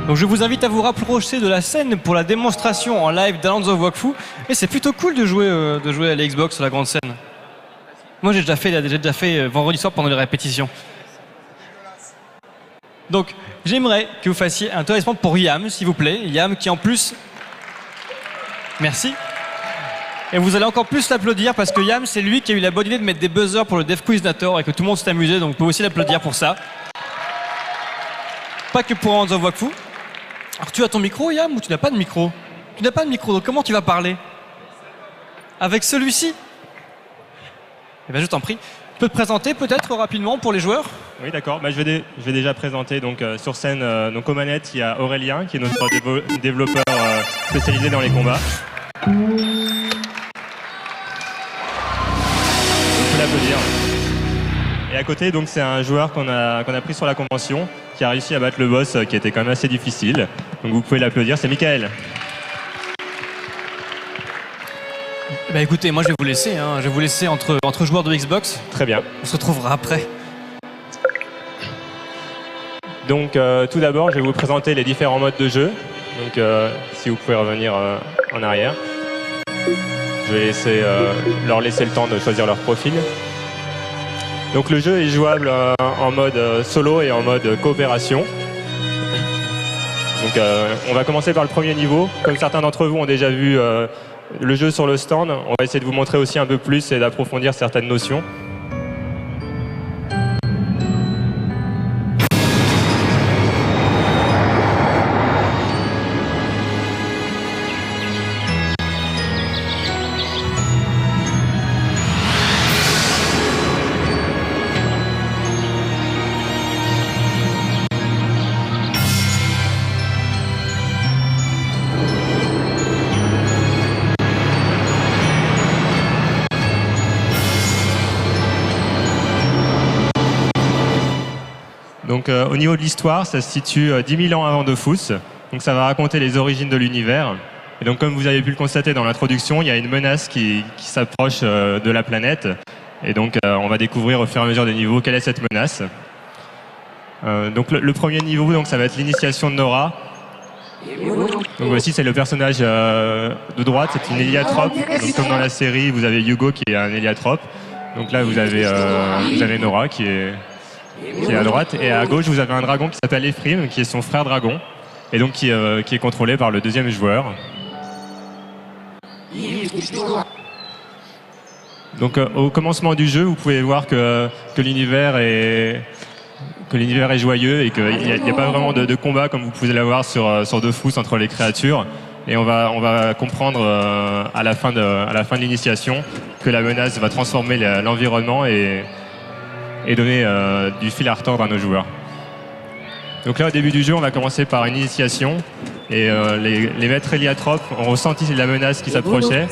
Donc je vous invite à vous rapprocher de la scène pour la démonstration en live d'Islands of Wakfu. Et c'est plutôt cool de jouer à la Xbox sur la grande scène. Moi j'ai déjà fait vendredi soir pendant les répétitions. Donc j'aimerais que vous fassiez un tour pour Yam, s'il vous plaît. Yam qui en plus... Merci. Et vous allez encore plus l'applaudir parce que Yam, c'est lui qui a eu la bonne idée de mettre des buzzers pour le Dev Quiz Nator et que tout le monde s'est amusé, donc vous pouvez aussi l'applaudir pour ça. Pas que pour Islands of Wakfu. Alors tu as ton micro, Yam, ou tu n'as pas de micro? Tu n'as pas de micro, donc comment tu vas parler? Avec celui-ci? Eh bien je t'en prie. Tu peux te présenter peut-être rapidement pour les joueurs? Oui, d'accord. Bah, je vais déjà présenter donc, sur scène, donc aux manettes, il y a Aurélien qui est notre développeur spécialisé dans les combats. On peut l'applaudir. Et à côté, donc, c'est un joueur qu'on a pris sur la convention qui a réussi à battre le boss qui était quand même assez difficile. Donc vous pouvez l'applaudir, c'est Michael. Bah écoutez, moi je vais vous laisser, je vais vous laisser entre joueurs de Xbox. Très bien. On se retrouvera après. Donc tout d'abord, je vais vous présenter les différents modes de jeu. Donc si vous pouvez revenir en arrière. Je vais leur laisser le temps de choisir leur profil. Donc le jeu est jouable en mode solo et en mode coopération. Donc on va commencer par le premier niveau. Comme certains d'entre vous ont déjà vu le jeu sur le stand, on va essayer de vous montrer aussi un peu plus et d'approfondir certaines notions. Donc au niveau de l'histoire, ça se situe 10 000 ans avant Dofus. Donc ça va raconter les origines de l'univers. Et donc comme vous avez pu le constater dans l'introduction, il y a une menace qui s'approche de la planète. Et donc on va découvrir au fur et à mesure des niveaux quelle est cette menace. Donc le premier niveau, donc, ça va être l'initiation de Nora. Donc voici, c'est le personnage de droite, c'est une héliatrope. Donc comme dans la série, vous avez Hugo qui est un héliatrope. Donc là vous avez Nora qui est à droite, et à gauche vous avez un dragon qui s'appelle Ephraim, qui est son frère dragon, et donc qui est contrôlé par le deuxième joueur. Donc au commencement du jeu, vous pouvez voir que l'univers est joyeux et qu'il n'y a pas vraiment de combat comme vous pouvez l'avoir sur Dofus entre les créatures. Et on va comprendre à la fin de l'initiation que la menace va transformer l'environnement et donner du fil à retordre à nos joueurs. Donc là, au début du jeu, on va commencer par une initiation. Et les maîtres héliatropes ont ressenti la menace qui s'approchait.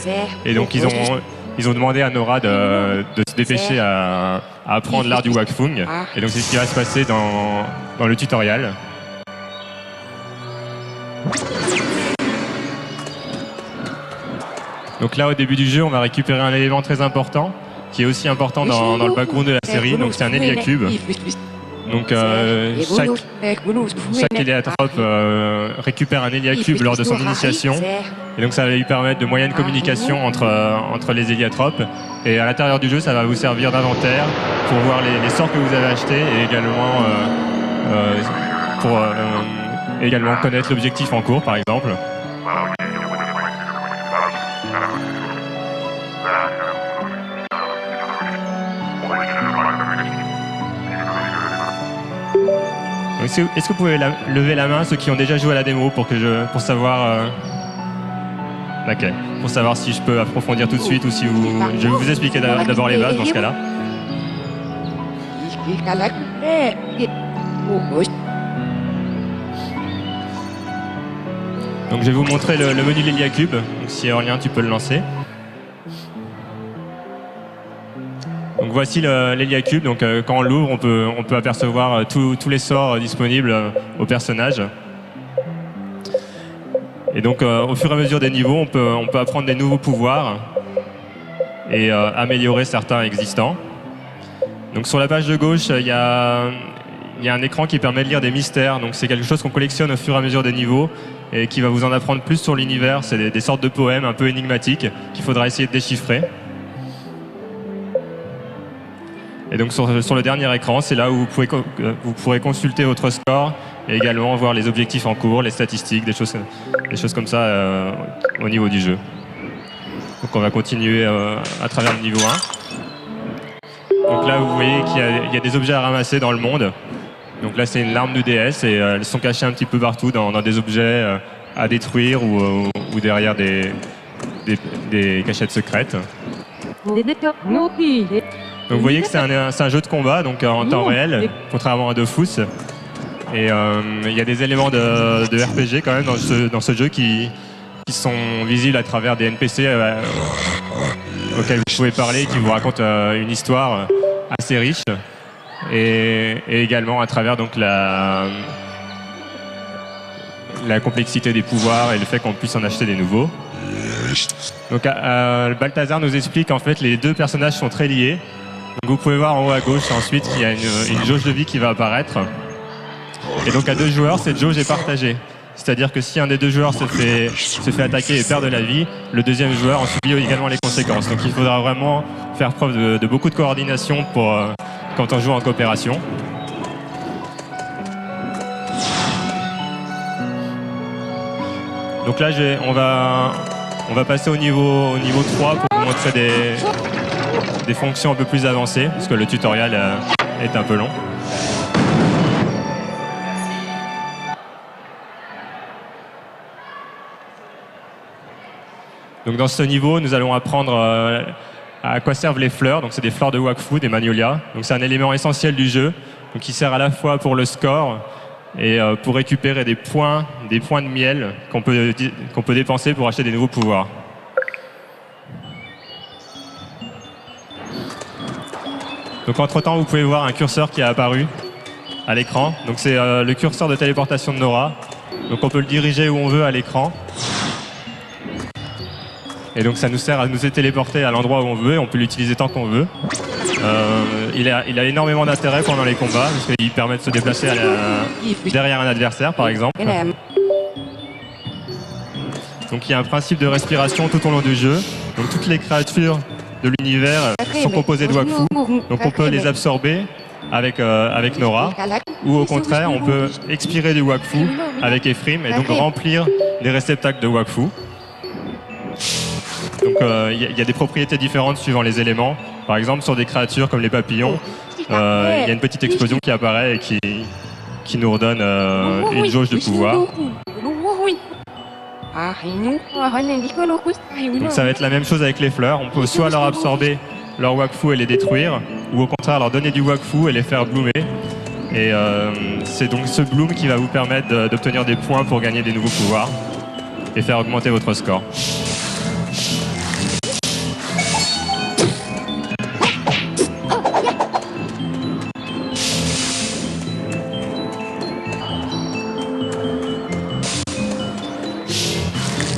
Et donc, ils ont demandé à Nora de se dépêcher à apprendre l'art du Wakfung. Et donc, c'est ce qui va se passer dans le tutoriel. Donc là, au début du jeu, on va récupérer un élément très important, qui est aussi important dans le background de la série, donc c'est un héliacube. Donc chaque héliatrope récupère un héliacube lors de son initiation, et donc ça va lui permettre de moyens de communication entre les héliatropes. Et à l'intérieur du jeu, ça va vous servir d'inventaire pour voir les sorts que vous avez achetés et également connaître l'objectif en cours, par exemple. Est-ce que vous pouvez lever la main, ceux qui ont déjà joué à la démo, pour savoir pour savoir si je peux approfondir tout de suite ou si je vais vous expliquer d'abord les bases dans ce cas-là. Donc je vais vous montrer le menu de l'héliacube. Donc si Aurélien, tu peux le lancer. Donc voici l'héliacube. Donc quand on l'ouvre, on peut apercevoir tous les sorts disponibles au personnage. Et donc au fur et à mesure des niveaux, on peut apprendre des nouveaux pouvoirs et améliorer certains existants. Donc sur la page de gauche, il y a il y a un écran qui permet de lire des mystères. Donc c'est quelque chose qu'on collectionne au fur et à mesure des niveaux et qui va vous en apprendre plus sur l'univers. C'est des sortes de poèmes un peu énigmatiques qu'il faudra essayer de déchiffrer. Et donc sur le dernier écran, c'est là où vous pourrez consulter votre score et également voir les objectifs en cours, les statistiques, des choses comme ça au niveau du jeu. Donc on va continuer à travers le niveau 1. Donc là, vous voyez qu'il y a des objets à ramasser dans le monde. Donc là, c'est une larme de déesse et elles sont cachées un petit peu partout dans des objets à détruire ou derrière des cachettes secrètes. Donc vous voyez que c'est un jeu de combat donc en temps réel, contrairement à Dofus. Et il y a des éléments de RPG quand même dans ce jeu qui sont visibles à travers des NPC auxquels vous pouvez parler, qui vous racontent une histoire assez riche. Et également à travers donc la complexité des pouvoirs et le fait qu'on puisse en acheter des nouveaux. Donc Balthazar nous explique en fait les deux personnages sont très liés. Donc vous pouvez voir en haut à gauche ensuite qu'il y a une jauge de vie qui va apparaître. Et donc à 2 joueurs, cette jauge est partagée. C'est-à-dire que si un des 2 joueurs se fait attaquer et perd de la vie, le deuxième joueur en subit également les conséquences. Donc il faudra vraiment faire preuve de beaucoup de coordination quand on joue en coopération. Donc là, on va passer au niveau 3 pour vous montrer des fonctions un peu plus avancées, parce que le tutoriel est un peu long. Donc dans ce niveau, nous allons apprendre à quoi servent les fleurs. Donc c'est des fleurs de Wakfu, des magnolias. Donc c'est un élément essentiel du jeu, donc qui sert à la fois pour le score et pour récupérer des points de miel qu'on peut dépenser pour acheter des nouveaux pouvoirs. Donc entre-temps, vous pouvez voir un curseur qui est apparu à l'écran. Donc c'est le curseur de téléportation de Nora. Donc on peut le diriger où on veut à l'écran. Et donc ça nous sert à nous téléporter à l'endroit où on veut et on peut l'utiliser tant qu'on veut. Il a énormément d'intérêt pendant les combats parce qu'il permet de se déplacer derrière un adversaire par exemple. Donc il y a un principe de respiration tout au long du jeu. Donc toutes les créatures de l'univers sont composées de Wakfu. Donc on peut les absorber avec Nora ou au contraire on peut expirer du Wakfu avec Ephraim et donc remplir les réceptacles de Wakfu. Donc il y a des propriétés différentes suivant les éléments. Par exemple, sur des créatures comme les papillons, il y a une petite explosion qui apparaît et qui nous redonne une jauge de pouvoir. Donc ça va être la même chose avec les fleurs. On peut soit leur absorber leur Wakfu et les détruire, ou au contraire leur donner du Wakfu et les faire bloomer. Et c'est donc ce bloom qui va vous permettre d'obtenir des points pour gagner des nouveaux pouvoirs et faire augmenter votre score.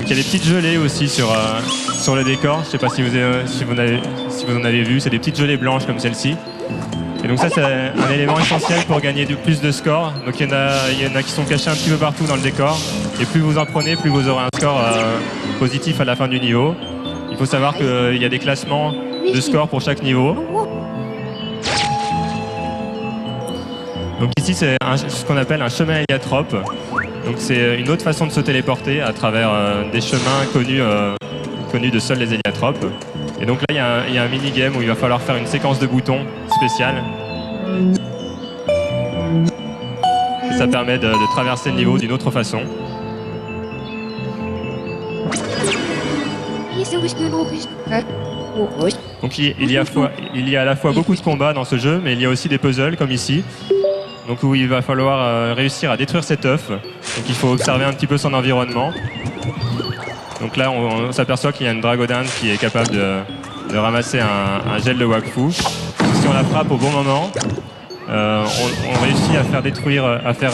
Il y a des petites gelées aussi sur le décor. Je ne sais pas si vous en avez vu. C'est des petites gelées blanches comme celle-ci. Et donc ça, c'est un élément essentiel pour gagner plus de scores. Donc il y en a qui sont cachés un petit peu partout dans le décor. Et plus vous en prenez, plus vous aurez un score positif à la fin du niveau. Il faut savoir qu'il y a des classements de scores pour chaque niveau. Donc ici, c'est ce qu'on appelle un chemin héliatrope. Donc c'est une autre façon de se téléporter à travers des chemins connus de seuls les héliatropes. Et donc là, il y a un mini-game où il va falloir faire une séquence de boutons spéciale. Et ça permet de traverser le niveau d'une autre façon. Donc il y a à la fois beaucoup de combats dans ce jeu, mais il y a aussi des puzzles comme ici. Donc où il va falloir réussir à détruire cet œuf. Donc il faut observer un petit peu son environnement. Donc là on s'aperçoit qu'il y a une dragodinde qui est capable de ramasser un gel de Wakfu. Si on la frappe au bon moment, on réussit à faire détruire, à faire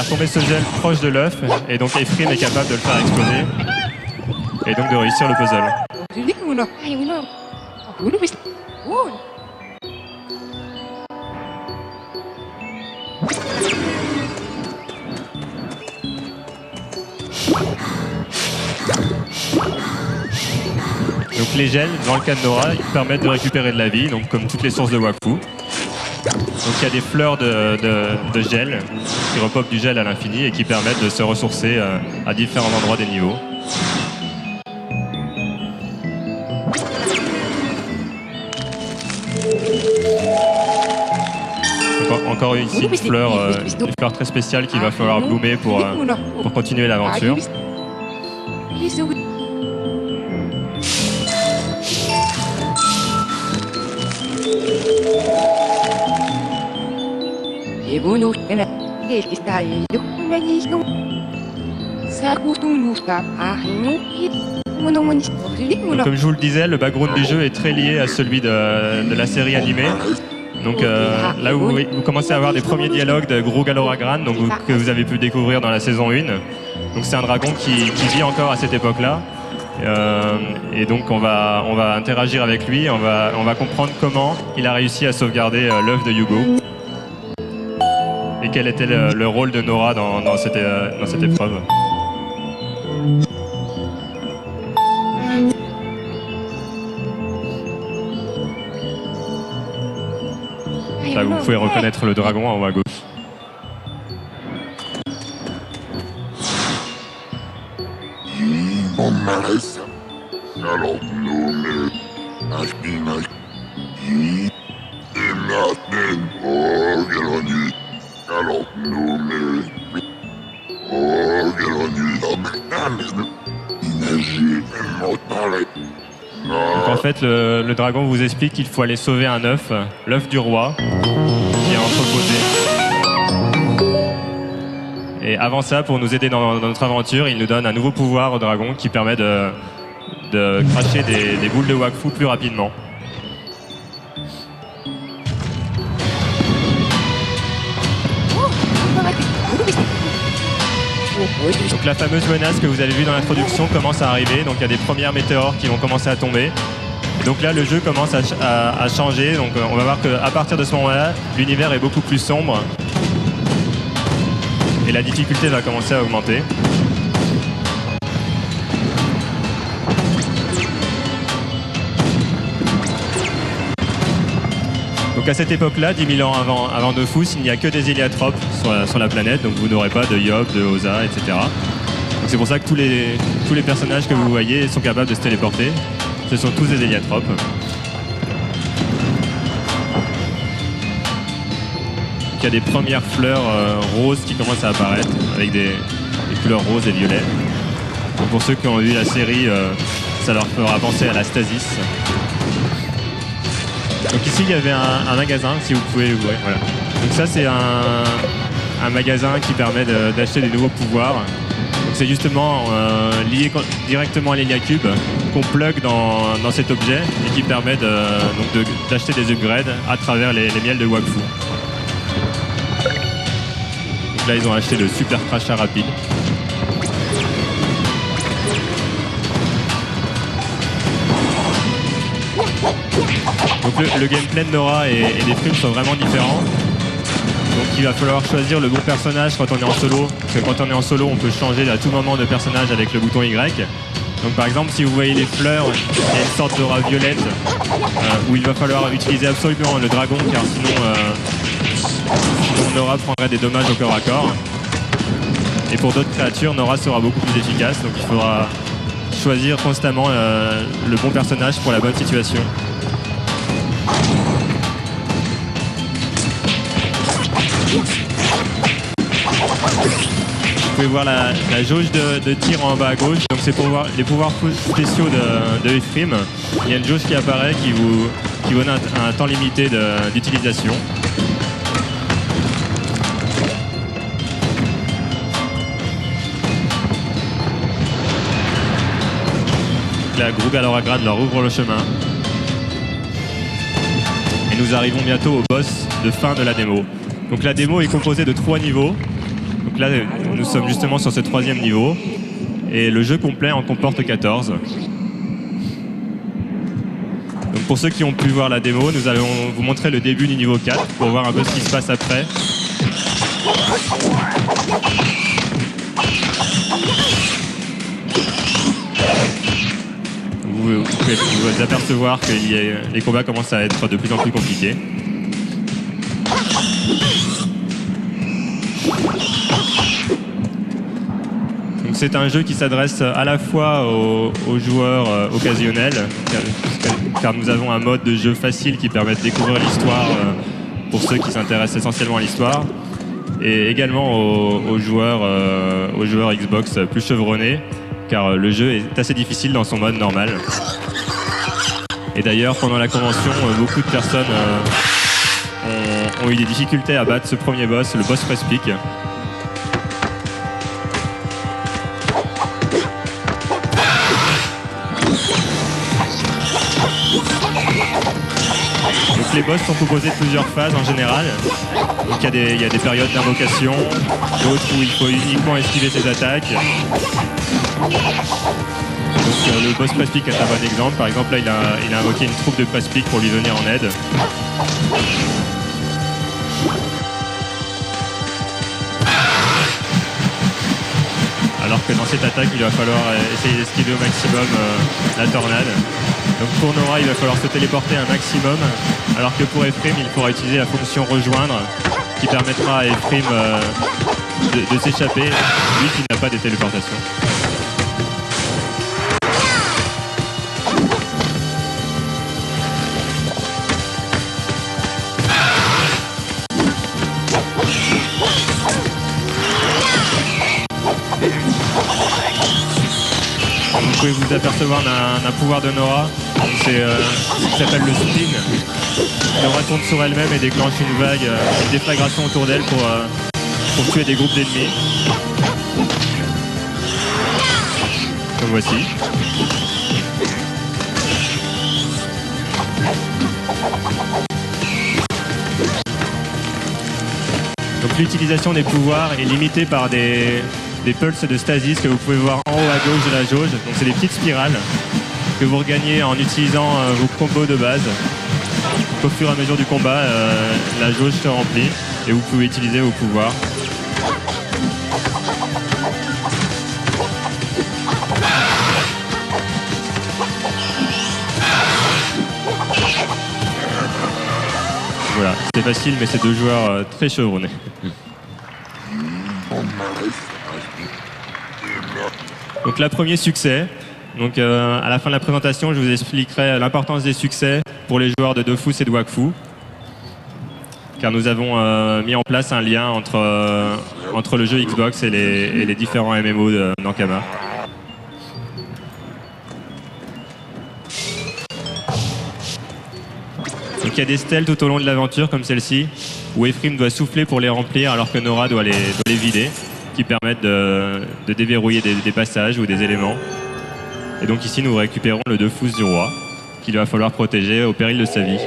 tomber ce gel proche de l'œuf. Et donc Ephraim est capable de le faire exploser. Et donc de réussir le puzzle. Donc les gels, dans le cas de Nora, ils permettent de récupérer de la vie, donc comme toutes les sources de Wakfu. Donc il y a des fleurs de gel qui repopent du gel à l'infini et qui permettent de se ressourcer à différents endroits des niveaux. Encore ici une fleur très spéciale qu'il va falloir bloomer pour continuer l'aventure. Comme je vous le disais, le background du jeu est très lié à celui de la série animée. Donc là où vous commencez à avoir des premiers dialogues de Grog Aloragran, que vous avez pu découvrir dans la saison 1. Donc c'est un dragon qui vit encore à cette époque-là. Et donc on va interagir avec lui, on va comprendre comment il a réussi à sauvegarder l'œuf de Hugo. Et quel était le rôle de Nora dans cette épreuve. Là, vous pouvez reconnaître le dragon en haut à gauche. Donc en fait, le dragon vous explique qu'il faut aller sauver un œuf, l'œuf du roi, qui est entreposé. Et avant ça, pour nous aider dans notre aventure, il nous donne un nouveau pouvoir au dragon qui permet de cracher des boules de Wakfu plus rapidement. Donc la fameuse menace que vous avez vue dans l'introduction commence à arriver, donc il y a des premières météores qui vont commencer à tomber. Et donc là le jeu commence à changer, donc on va voir qu'à partir de ce moment-là, l'univers est beaucoup plus sombre et la difficulté va commencer à augmenter. Donc à cette époque-là, 10 000 ans avant Dofus, il n'y a que des héliatropes sur la planète, donc vous n'aurez pas de Yob, de Oza, etc. Donc c'est pour ça que tous les personnages que vous voyez sont capables de se téléporter. Ce sont tous des héliatropes. Il y a des premières fleurs roses qui commencent à apparaître, avec des couleurs roses et violets. Donc pour ceux qui ont vu la série, ça leur fera penser à la Stasis. Donc ici il y avait un magasin, si vous pouvez l'ouvrir. Voilà. Donc ça c'est un magasin qui permet d'acheter des nouveaux pouvoirs. Donc c'est justement lié directement à l'Héliacube qu'on plug dans cet objet et qui permet d'acheter des upgrades à travers les miels de Wakfu. Donc là ils ont acheté le super crachat rapide. Donc le gameplay de Nora et des films sont vraiment différents. Donc il va falloir choisir le bon personnage quand on est en solo. Parce que quand on est en solo, on peut changer à tout moment de personnage avec le bouton Y. Donc par exemple, si vous voyez les fleurs, il y a une sorte d'aura violette où il va falloir utiliser absolument le dragon car sinon Nora prendrait des dommages au corps à corps. Et pour d'autres créatures, Nora sera beaucoup plus efficace. Donc il faudra choisir constamment le bon personnage pour la bonne situation. Vous pouvez voir la jauge de tir en bas à gauche, donc c'est pour voir les pouvoirs spéciaux de Ephraim. Il y a une jauge qui apparaît qui vous donne un temps limité d'utilisation. La Grog Aloragran leur ouvre le chemin. Et nous arrivons bientôt au boss de fin de la démo. Donc la démo est composée de 3 niveaux. Donc là, nous sommes justement sur ce 3e niveau. Et le jeu complet en comporte 14. Donc pour ceux qui ont pu voir la démo, nous allons vous montrer le début du niveau 4 pour voir un peu ce qui se passe après. Vous pouvez vous apercevoir que les combats commencent à être de plus en plus compliqués. C'est un jeu qui s'adresse à la fois aux joueurs occasionnels, car nous avons un mode de jeu facile qui permet de découvrir l'histoire pour ceux qui s'intéressent essentiellement à l'histoire, et également aux joueurs Xbox plus chevronnés, car le jeu est assez difficile dans son mode normal. Et d'ailleurs, pendant la convention, beaucoup de personnes ont eu des difficultés à battre ce premier boss, le boss Press Pick. Donc les boss sont composés de plusieurs phases en général. Donc il y a des périodes d'invocation, d'autres où il faut uniquement esquiver ses attaques. Donc le boss Press Pick est un bon exemple. Par exemple là il a invoqué une troupe de Press Pick pour lui venir en aide. Alors que dans cette attaque il va falloir essayer d'esquiver au maximum la tornade. Donc pour Nora, il va falloir se téléporter un maximum, alors que pour Ephraim, il faudra utiliser la fonction rejoindre, qui permettra à Ephraim de s'échapper, lui qui n'a pas de téléportation. Vous pouvez vous apercevoir d'un pouvoir de Nora, c'est ce qui s'appelle le spin. Nora tourne sur elle-même et déclenche une vague, une déflagration autour d'elle pour tuer des groupes d'ennemis. Comme voici. Donc l'utilisation des pouvoirs est limitée par des pulses de stasis que vous pouvez voir en haut à gauche de la jauge. Donc c'est des petites spirales que vous regagnez en utilisant vos combos de base. Donc, au fur et à mesure du combat, la jauge se remplit et vous pouvez utiliser vos pouvoirs. Voilà, c'est facile mais c'est deux joueurs très chevronnés. Donc là, premier succès. Donc à la fin de la présentation, je vous expliquerai l'importance des succès pour les joueurs de Dofus et de Wakfu. Car nous avons mis en place un lien entre le jeu Xbox et les différents MMO d'Ankama. Donc il y a des stèles tout au long de l'aventure comme celle-ci, où Ephraim doit souffler pour les remplir alors que Nora doit les vider, qui permettent de déverrouiller des passages ou des éléments. Et donc ici nous récupérons le Dofus du roi, qu'il va falloir protéger au péril de sa vie.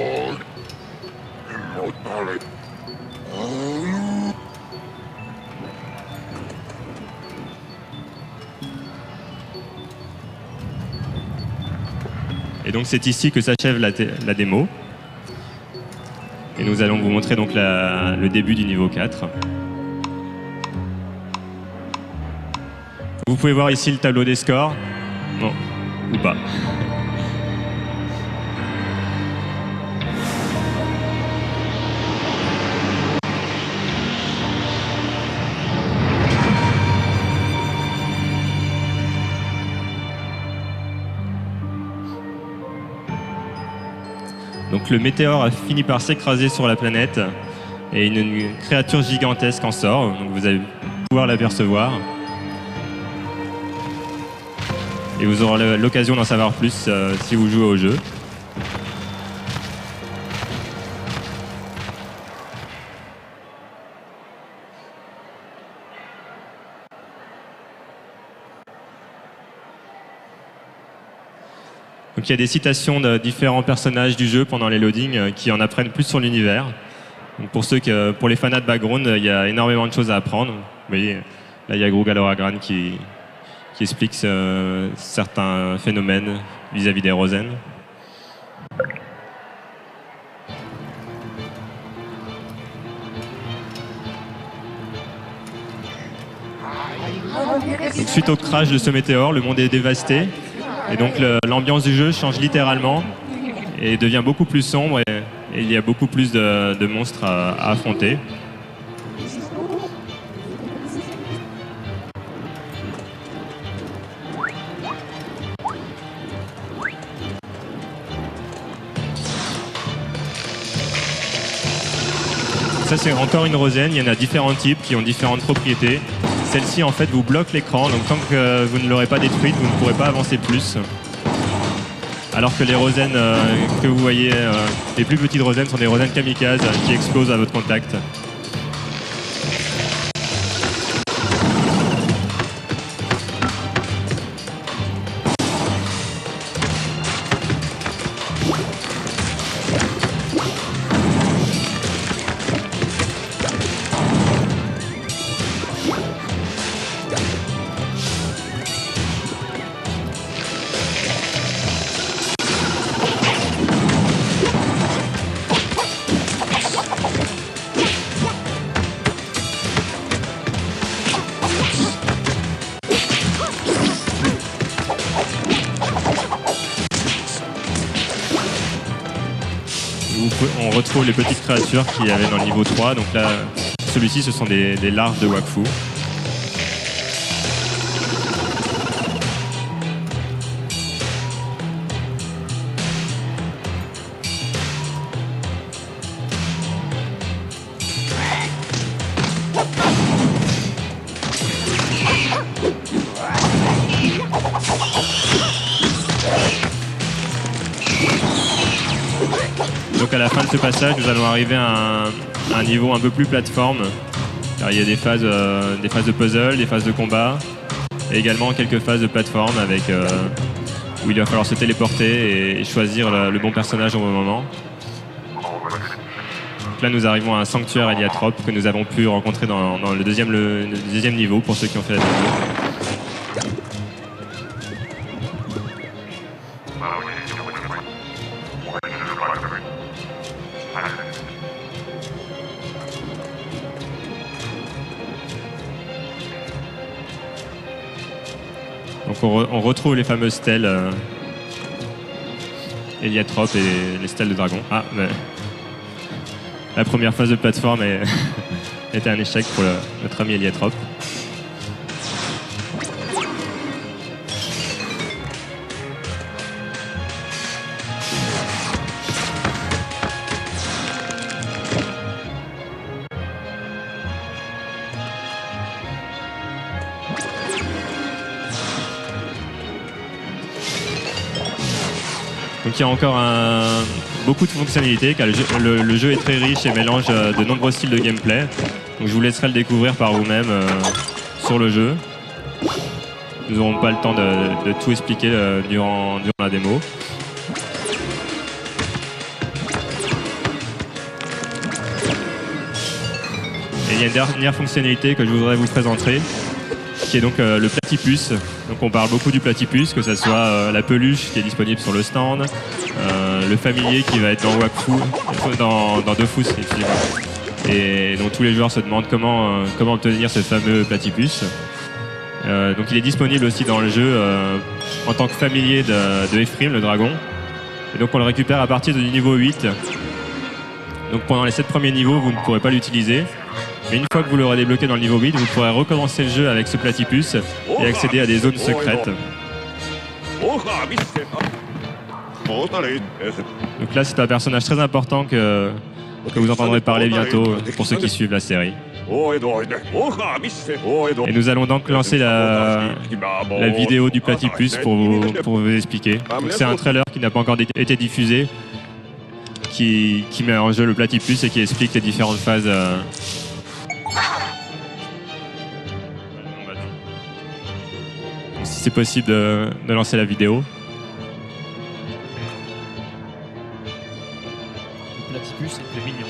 Et donc c'est ici que s'achève la démo. Et nous allons vous montrer donc le début du niveau 4. Vous pouvez voir ici le tableau des scores. Non, ou pas. Donc le météore a fini par s'écraser sur la planète et une créature gigantesque en sort. Donc vous allez pouvoir l'apercevoir. Et vous aurez l'occasion d'en savoir plus si vous jouez au jeu. Donc il y a des citations de différents personnages du jeu pendant les loadings qui en apprennent plus sur l'univers. Pour les fanats de background, il y a énormément de choses à apprendre. Vous voyez, là il y a Grug Aloragran qui explique certains phénomènes vis-à-vis des Rosen. Donc, suite au crash de ce météore, le monde est dévasté Et donc l'ambiance du jeu change littéralement et devient beaucoup plus sombre et il y a beaucoup plus de monstres à affronter. Ça c'est encore une rosaine, il y en a différents types qui ont différentes propriétés. Celle-ci en fait vous bloque l'écran, donc tant que vous ne l'aurez pas détruite, vous ne pourrez pas avancer plus. Alors que les rosaines que vous voyez, les plus petites rosaines sont des rosaines kamikazes qui explosent à votre contact. On retrouve les petites créatures qu'il y avait dans le niveau 3. Donc là, celui-ci, ce sont des larves de Wakfu. Donc à la fin de ce passage, nous allons arriver à un niveau un peu plus plateforme. Alors, il y a des phases de puzzle, des phases de combat, et également quelques phases de plateforme avec, où il va falloir se téléporter et choisir le bon personnage au bon moment. Donc là, nous arrivons à un sanctuaire Héliatrope que nous avons pu rencontrer dans le deuxième niveau pour ceux qui ont fait la vidéo. Donc on retrouve les fameuses stèles Héliatrope et les stèles de dragon. Ah, mais la première phase de plateforme était un échec pour notre ami Héliatrope. Donc il y a encore beaucoup de fonctionnalités car le jeu est très riche et mélange de nombreux styles de gameplay. Donc je vous laisserai le découvrir par vous-même sur le jeu. Nous n'aurons pas le temps de tout expliquer durant la démo. Et il y a une dernière fonctionnalité que je voudrais vous présenter, qui est donc le platypus. Donc on parle beaucoup du platypus, que ce soit la peluche qui est disponible sur le stand, le familier qui va être dans Wakfu, dans Dofus, et donc tous les joueurs se demandent comment obtenir ce fameux platypus. Donc il est disponible aussi dans le jeu en tant que familier de Ephraim, le dragon. Et donc on le récupère à partir du niveau 8. Donc pendant les 7 premiers niveaux, vous ne pourrez pas l'utiliser. Mais une fois que vous l'aurez débloqué dans le niveau 8, vous pourrez recommencer le jeu avec ce platypus et accéder à des zones secrètes. Donc là, c'est un personnage très important que vous entendrez parler bientôt pour ceux qui suivent la série. Et nous allons donc lancer la vidéo du platypus pour vous expliquer. C'est un trailer qui n'a pas encore été diffusé, qui met en jeu le platypus et qui explique les différentes phases. Si c'est possible de lancer la vidéo. Le platypus est plus mignon.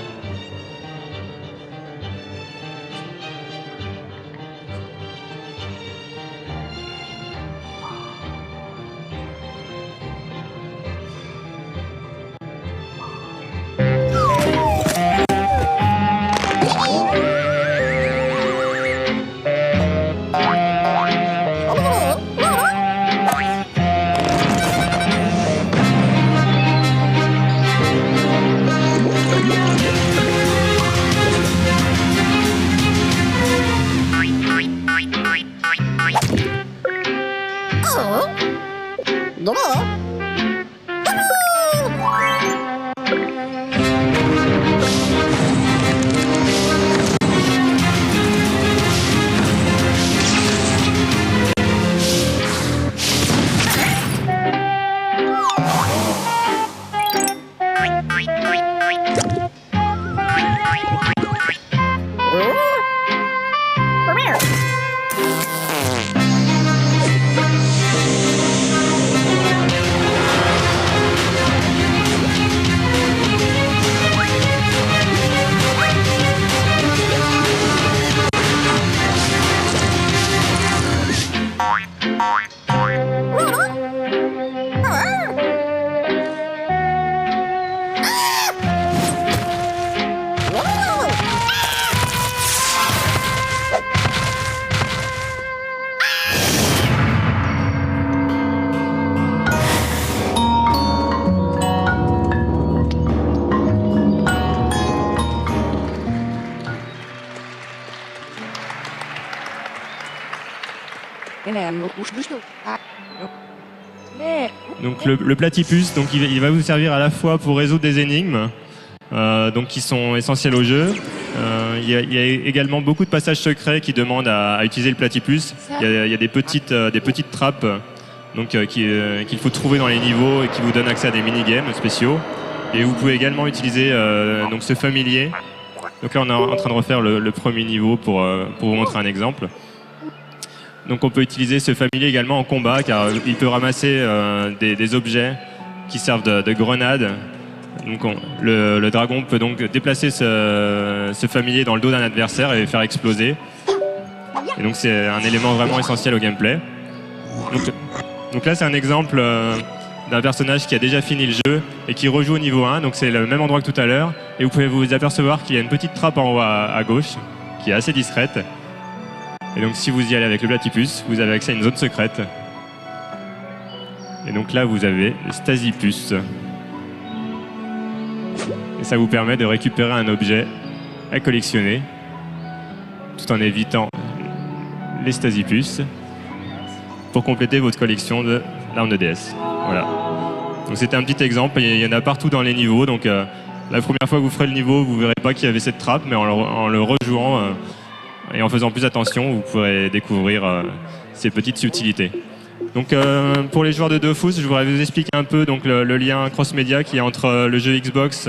Donc le platypus, donc il va vous servir à la fois pour résoudre des énigmes, donc qui sont essentielles au jeu. Il y a également beaucoup de passages secrets qui demandent à utiliser le platypus. Il y a des petites trappes donc, qu'il faut trouver dans les niveaux et qui vous donnent accès à des mini-games spéciaux. Et vous pouvez également utiliser donc ce familier. Donc là on est en train de refaire le premier niveau pour vous montrer un exemple. Donc on peut utiliser ce familier également en combat car il peut ramasser des objets qui servent de grenades. Donc le dragon peut donc déplacer ce familier dans le dos d'un adversaire et le faire exploser. Et donc c'est un élément vraiment essentiel au gameplay. Donc là c'est un exemple d'un personnage qui a déjà fini le jeu et qui rejoue au niveau 1. Donc c'est le même endroit que tout à l'heure. Et vous pouvez vous apercevoir qu'il y a une petite trappe en haut à gauche qui est assez discrète. Et donc si vous y allez avec le platypus, vous avez accès à une zone secrète. Et donc là vous avez le Stasipus. Et ça vous permet de récupérer un objet à collectionner, tout en évitant les Stasipus, pour compléter votre collection de l'arme de DS. Voilà. Donc c'était un petit exemple, il y en a partout dans les niveaux. Donc la première fois que vous ferez le niveau, vous ne verrez pas qu'il y avait cette trappe, mais en le rejouant et en faisant plus attention, vous pourrez découvrir ces petites subtilités. Donc pour les joueurs de Dofus, je voudrais vous expliquer un peu donc, le lien cross-média qu'il y a entre le jeu Xbox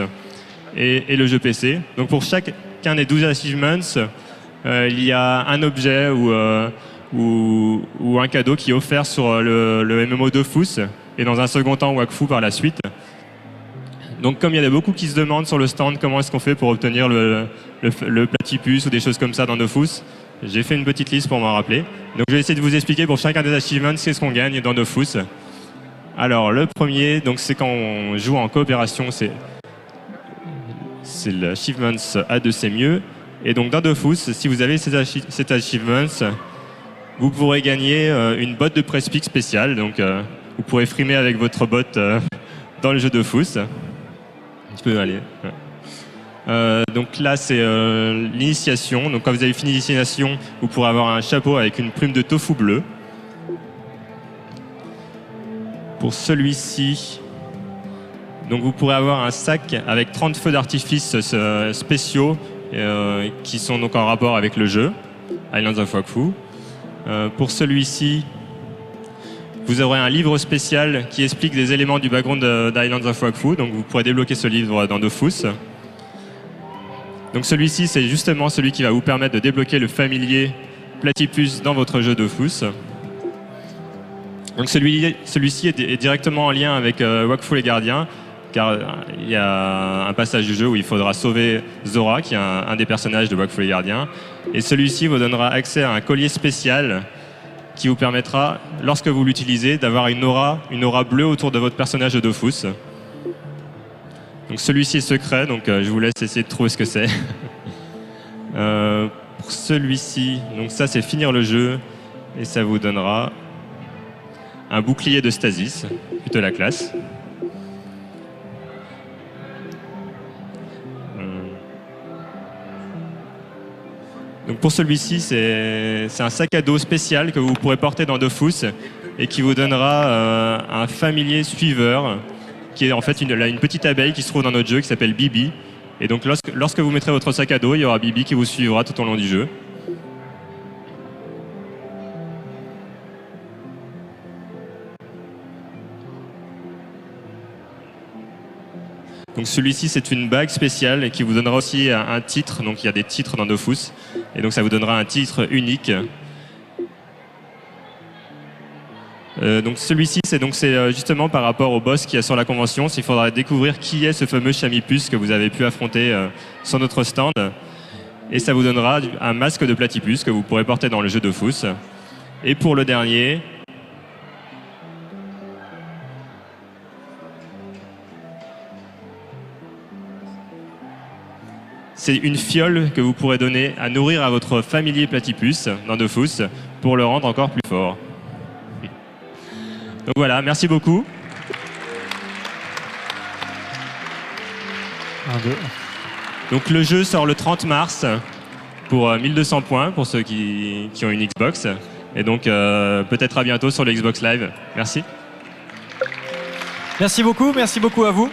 et le jeu PC. Donc pour chacun des 12 achievements, il y a un objet ou un cadeau qui est offert sur le MMO Dofus et dans un second temps Wakfu par la suite. Donc comme il y en a beaucoup qui se demandent sur le stand comment est-ce qu'on fait pour obtenir le platypus ou des choses comme ça dans Dofus, j'ai fait une petite liste pour m'en rappeler. Donc je vais essayer de vous expliquer pour chacun des achievements qu'est-ce qu'on gagne dans Dofus. Alors le premier, donc c'est quand on joue en coopération, c'est l'achievement A2 c'est mieux. Et donc dans Dofus, si vous avez cet achievement, vous pourrez gagner une botte de press-pick spéciale. Donc vous pourrez frimer avec votre bot dans le jeu Dofus. Tu peux aller. Donc là, c'est l'initiation. Donc quand vous avez fini l'initiation, vous pourrez avoir un chapeau avec une plume de tofu bleu. Pour celui-ci, donc vous pourrez avoir un sac avec 30 feux d'artifice spéciaux qui sont donc en rapport avec le jeu, Islands of Wakfu. Pour celui-ci, vous aurez un livre spécial qui explique des éléments du background d'Islands of Wakfu, donc vous pourrez débloquer ce livre dans Dofus. Donc celui-ci, c'est justement celui qui va vous permettre de débloquer le familier platypus dans votre jeu Dofus. Donc celui-ci est directement en lien avec Wakfu les gardiens, car il y a un passage du jeu où il faudra sauver Zora, qui est un des personnages de Wakfu les gardiens. Et celui-ci vous donnera accès à un collier spécial qui vous permettra, lorsque vous l'utilisez, d'avoir une aura bleue autour de votre personnage de Dofus. Donc celui-ci est secret, donc je vous laisse essayer de trouver ce que c'est. Pour celui-ci, donc ça c'est finir le jeu, et ça vous donnera un bouclier de stasis, plutôt la classe. Donc pour celui-ci, c'est un sac à dos spécial que vous pourrez porter dans Dofus et qui vous donnera un familier suiveur qui est en fait une petite abeille qui se trouve dans notre jeu qui s'appelle Bibi. Et donc lorsque vous mettrez votre sac à dos, il y aura Bibi qui vous suivra tout au long du jeu. Donc celui-ci, c'est une bague spéciale et qui vous donnera aussi un titre. Donc il y a des titres dans Dofus. Et donc ça vous donnera un titre unique. Donc celui-ci, c'est justement par rapport au boss qui est sur la convention. Il faudra découvrir qui est ce fameux Chamipus que vous avez pu affronter sur notre stand. Et ça vous donnera un masque de platypus que vous pourrez porter dans le jeu Dofus. Et pour le dernier, c'est une fiole que vous pourrez donner à nourrir à votre familier platypus dans Dofus pour le rendre encore plus fort. Donc voilà, merci beaucoup. Donc le jeu sort le 30 mars pour 1200 points pour ceux qui ont une Xbox. Et donc peut-être à bientôt sur le Xbox Live. Merci. Merci beaucoup à vous.